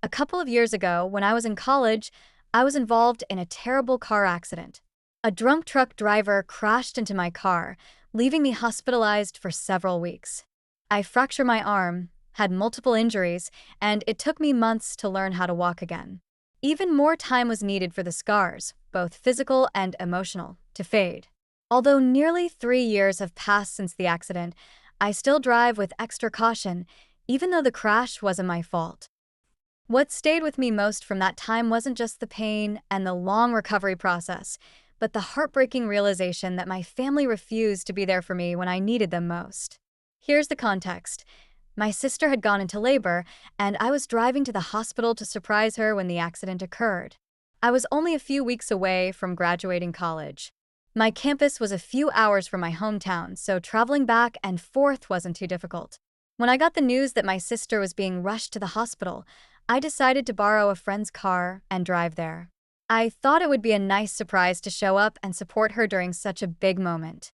A couple of years ago, when I was in college, I was involved in a terrible car accident. A drunk truck driver crashed into my car, leaving me hospitalized for several weeks. I fractured my arm, had multiple injuries, and it took me months to learn how to walk again. Even more time was needed for the scars, both physical and emotional, to fade. Although nearly 3 years have passed since the accident, I still drive with extra caution, even though the crash wasn't my fault. What stayed with me most from that time wasn't just the pain and the long recovery process, but the heartbreaking realization that my family refused to be there for me when I needed them most. Here's the context. My sister had gone into labor, and I was driving to the hospital to surprise her when the accident occurred. I was only a few weeks away from graduating college. My campus was a few hours from my hometown, so traveling back and forth wasn't too difficult. When I got the news that my sister was being rushed to the hospital, I decided to borrow a friend's car and drive there. I thought it would be a nice surprise to show up and support her during such a big moment.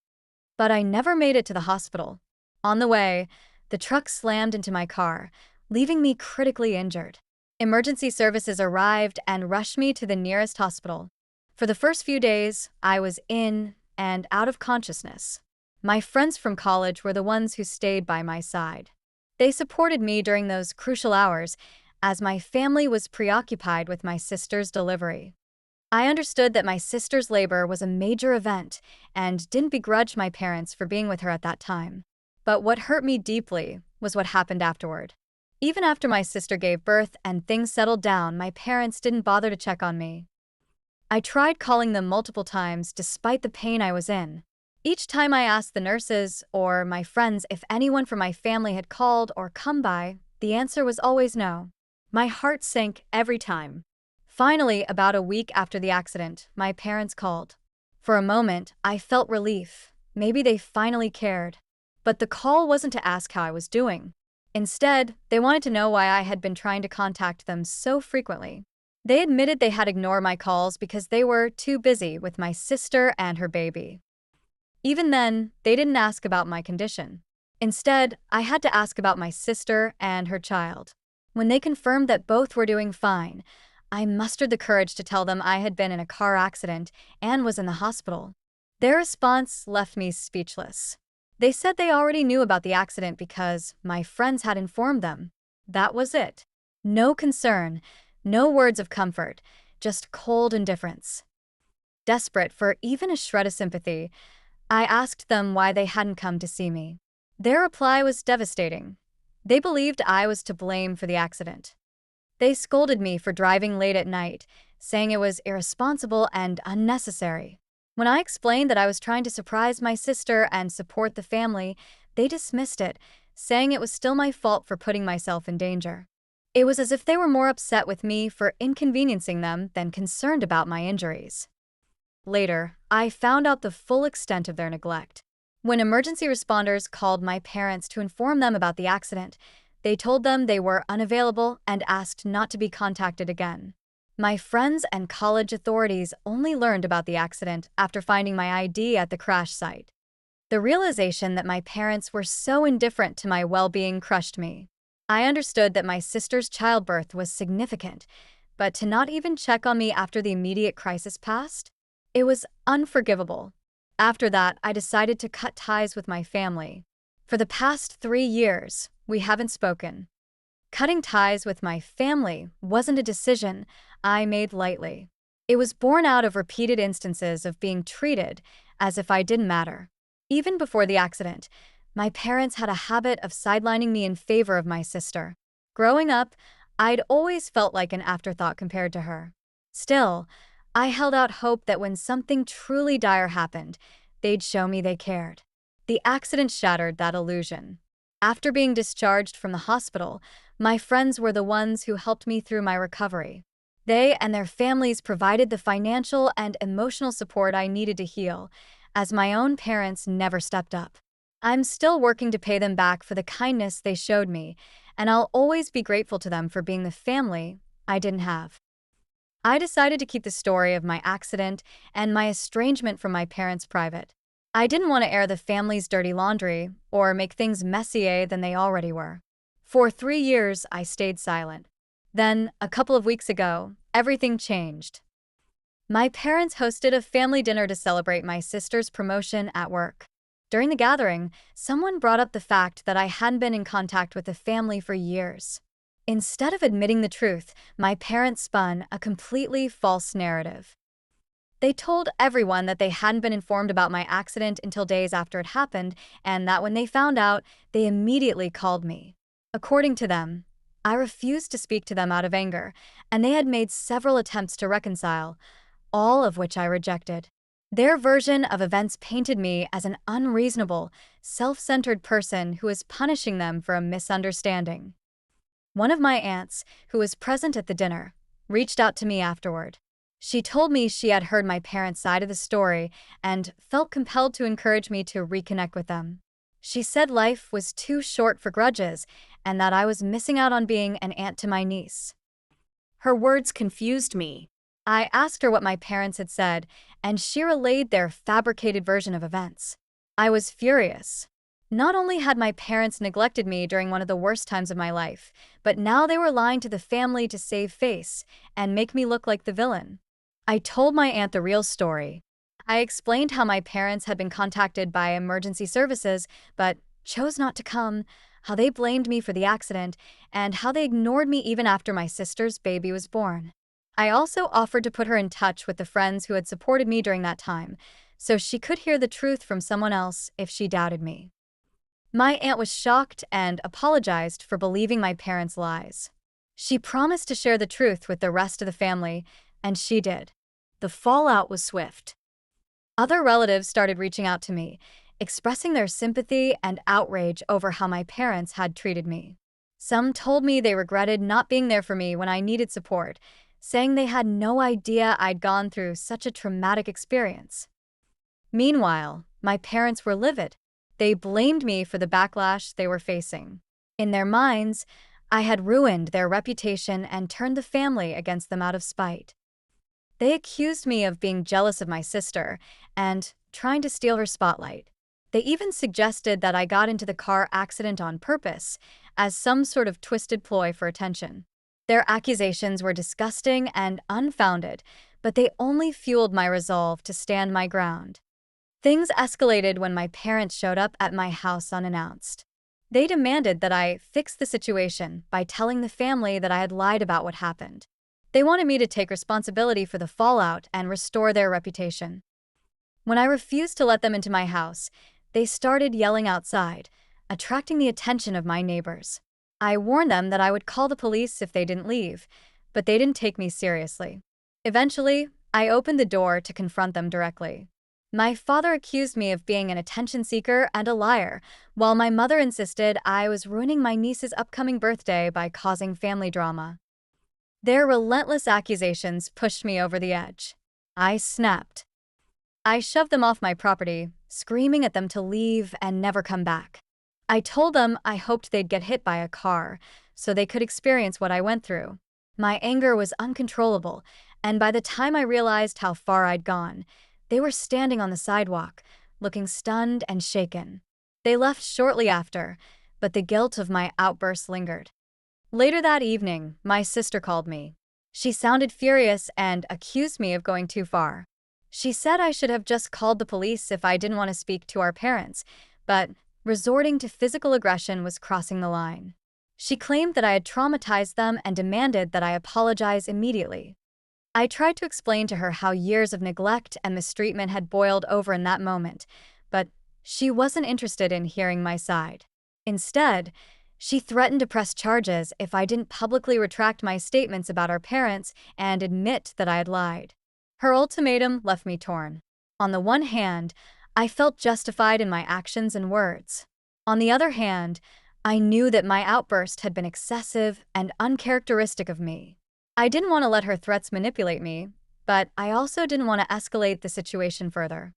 But I never made it to the hospital. On the way, the truck slammed into my car, leaving me critically injured. Emergency services arrived and rushed me to the nearest hospital. For the first few days, I was in and out of consciousness. My friends from college were the ones who stayed by my side. They supported me during those crucial hours, as my family was preoccupied with my sister's delivery. I understood that my sister's labor was a major event and didn't begrudge my parents for being with her at that time. But what hurt me deeply was what happened afterward. Even after my sister gave birth and things settled down, my parents didn't bother to check on me. I tried calling them multiple times despite the pain I was in. Each time I asked the nurses or my friends if anyone from my family had called or come by, the answer was always no. My heart sank every time. Finally, about a week after the accident, my parents called. For a moment, I felt relief. Maybe they finally cared. But the call wasn't to ask how I was doing. Instead, they wanted to know why I had been trying to contact them so frequently. They admitted they had ignored my calls because they were too busy with my sister and her baby. Even then, they didn't ask about my condition. Instead, I had to ask about my sister and her child. When they confirmed that both were doing fine, I mustered the courage to tell them I had been in a car accident and was in the hospital. Their response left me speechless. They said they already knew about the accident because my friends had informed them. That was it. No concern, no words of comfort, just cold indifference. Desperate for even a shred of sympathy, I asked them why they hadn't come to see me. Their reply was devastating. They believed I was to blame for the accident. They scolded me for driving late at night, saying it was irresponsible and unnecessary. When I explained that I was trying to surprise my sister and support the family, they dismissed it, saying it was still my fault for putting myself in danger. It was as if they were more upset with me for inconveniencing them than concerned about my injuries. Later, I found out the full extent of their neglect. When emergency responders called my parents to inform them about the accident, they told them they were unavailable and asked not to be contacted again. My friends and college authorities only learned about the accident after finding my ID at the crash site. The realization that my parents were so indifferent to my well-being crushed me. I understood that my sister's childbirth was significant, but to not even check on me after the immediate crisis passed? It was unforgivable. After that, I decided to cut ties with my family. For the past 3 years, we haven't spoken. Cutting ties with my family wasn't a decision I made lightly. It was born out of repeated instances of being treated as if I didn't matter. Even before the accident, my parents had a habit of sidelining me in favor of my sister. Growing up, I'd always felt like an afterthought compared to her. Still, I held out hope that when something truly dire happened, they'd show me they cared. The accident shattered that illusion. After being discharged from the hospital, my friends were the ones who helped me through my recovery. They and their families provided the financial and emotional support I needed to heal, as my own parents never stepped up. I'm still working to pay them back for the kindness they showed me, and I'll always be grateful to them for being the family I didn't have. I decided to keep the story of my accident and my estrangement from my parents private. I didn't want to air the family's dirty laundry or make things messier than they already were. For 3 years, I stayed silent. Then, a couple of weeks ago, everything changed. My parents hosted a family dinner to celebrate my sister's promotion at work. During the gathering, someone brought up the fact that I hadn't been in contact with the family for years. Instead of admitting the truth, my parents spun a completely false narrative. They told everyone that they hadn't been informed about my accident until days after it happened, and that when they found out, they immediately called me. According to them, I refused to speak to them out of anger, and they had made several attempts to reconcile, all of which I rejected. Their version of events painted me as an unreasonable, self-centered person who was punishing them for a misunderstanding. One of my aunts, who was present at the dinner, reached out to me afterward. She told me she had heard my parents' side of the story and felt compelled to encourage me to reconnect with them. She said life was too short for grudges and that I was missing out on being an aunt to my niece. Her words confused me. I asked her what my parents had said, and she relayed their fabricated version of events. I was furious. Not only had my parents neglected me during one of the worst times of my life, but now they were lying to the family to save face and make me look like the villain. I told my aunt the real story. I explained how my parents had been contacted by emergency services, but chose not to come, how they blamed me for the accident, and how they ignored me even after my sister's baby was born. I also offered to put her in touch with the friends who had supported me during that time, so she could hear the truth from someone else if she doubted me. My aunt was shocked and apologized for believing my parents' lies. She promised to share the truth with the rest of the family, and she did. The fallout was swift. Other relatives started reaching out to me, expressing their sympathy and outrage over how my parents had treated me. Some told me they regretted not being there for me when I needed support, saying they had no idea I'd gone through such a traumatic experience. Meanwhile, my parents were livid. They blamed me for the backlash they were facing. In their minds, I had ruined their reputation and turned the family against them out of spite. They accused me of being jealous of my sister and trying to steal her spotlight. They even suggested that I got into the car accident on purpose, as some sort of twisted ploy for attention. Their accusations were disgusting and unfounded, but they only fueled my resolve to stand my ground. Things escalated when my parents showed up at my house unannounced. They demanded that I fix the situation by telling the family that I had lied about what happened. They wanted me to take responsibility for the fallout and restore their reputation. When I refused to let them into my house, they started yelling outside, attracting the attention of my neighbors. I warned them that I would call the police if they didn't leave, but they didn't take me seriously. Eventually, I opened the door to confront them directly. My father accused me of being an attention seeker and a liar, while my mother insisted I was ruining my niece's upcoming birthday by causing family drama. Their relentless accusations pushed me over the edge. I snapped. I shoved them off my property, screaming at them to leave and never come back. I told them I hoped they'd get hit by a car so they could experience what I went through. My anger was uncontrollable, and by the time I realized how far I'd gone, they were standing on the sidewalk, looking stunned and shaken. They left shortly after, but the guilt of my outburst lingered. Later that evening, my sister called me. She sounded furious and accused me of going too far. She said I should have just called the police if I didn't want to speak to our parents, but resorting to physical aggression was crossing the line. She claimed that I had traumatized them and demanded that I apologize immediately. I tried to explain to her how years of neglect and mistreatment had boiled over in that moment, but she wasn't interested in hearing my side. Instead, she threatened to press charges if I didn't publicly retract my statements about our parents and admit that I had lied. Her ultimatum left me torn. On the one hand, I felt justified in my actions and words. On the other hand, I knew that my outburst had been excessive and uncharacteristic of me. I didn't want to let her threats manipulate me, but I also didn't want to escalate the situation further.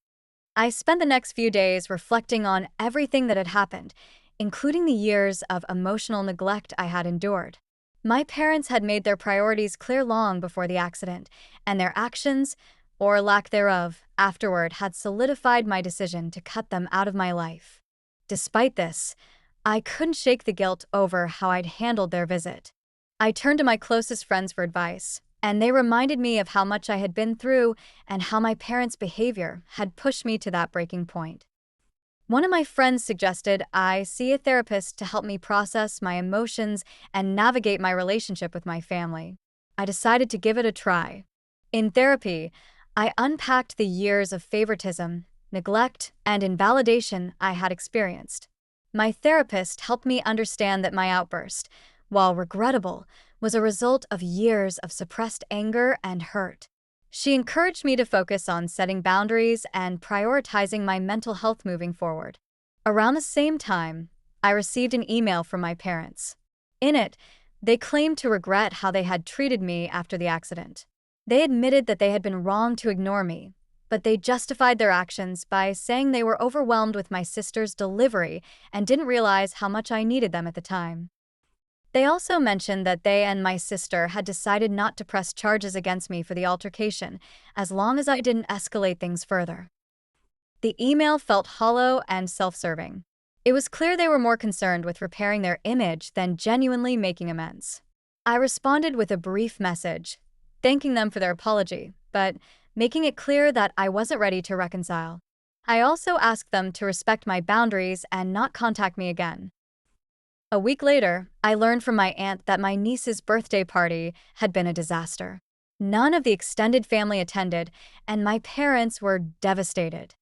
I spent the next few days reflecting on everything that had happened, including the years of emotional neglect I had endured. My parents had made their priorities clear long before the accident, and their actions, or lack thereof, afterward had solidified my decision to cut them out of my life. Despite this, I couldn't shake the guilt over how I'd handled their visit. I turned to my closest friends for advice, and they reminded me of how much I had been through and how my parents' behavior had pushed me to that breaking point. One of my friends suggested I see a therapist to help me process my emotions and navigate my relationship with my family. I decided to give it a try. In therapy, I unpacked the years of favoritism, neglect, and invalidation I had experienced. My therapist helped me understand that my outburst, while regrettable, was a result of years of suppressed anger and hurt. She encouraged me to focus on setting boundaries and prioritizing my mental health moving forward. Around the same time, I received an email from my parents. In it, they claimed to regret how they had treated me after the accident. They admitted that they had been wrong to ignore me, but they justified their actions by saying they were overwhelmed with my sister's delivery and didn't realize how much I needed them at the time. They also mentioned that they and my sister had decided not to press charges against me for the altercation, as long as I didn't escalate things further. The email felt hollow and self-serving. It was clear they were more concerned with repairing their image than genuinely making amends. I responded with a brief message, thanking them for their apology, but making it clear that I wasn't ready to reconcile. I also asked them to respect my boundaries and not contact me again. A week later, I learned from my aunt that my niece's birthday party had been a disaster. None of the extended family attended, and my parents were devastated.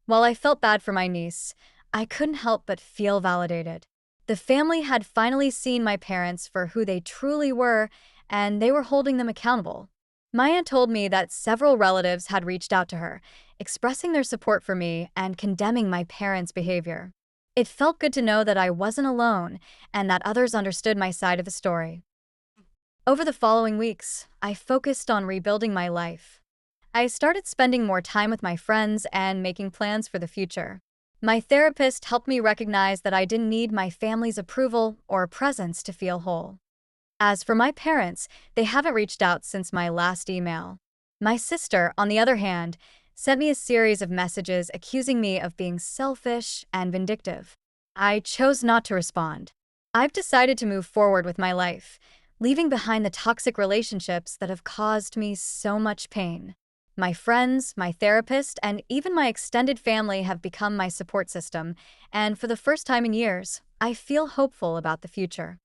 While I felt bad for my niece, I couldn't help but feel validated. The family had finally seen my parents for who they truly were, and they were holding them accountable. My aunt told me that several relatives had reached out to her, expressing their support for me and condemning my parents' behavior. It felt good to know that I wasn't alone and that others understood my side of the story. Over the following weeks, I focused on rebuilding my life. I started spending more time with my friends and making plans for the future. My therapist helped me recognize that I didn't need my family's approval or presence to feel whole. As for my parents, they haven't reached out since my last email. My sister, on the other hand, sent me a series of messages accusing me of being selfish and vindictive. I chose not to respond. I've decided to move forward with my life, leaving behind the toxic relationships that have caused me so much pain. My friends, my therapist, and even my extended family have become my support system, and for the first time in years, I feel hopeful about the future.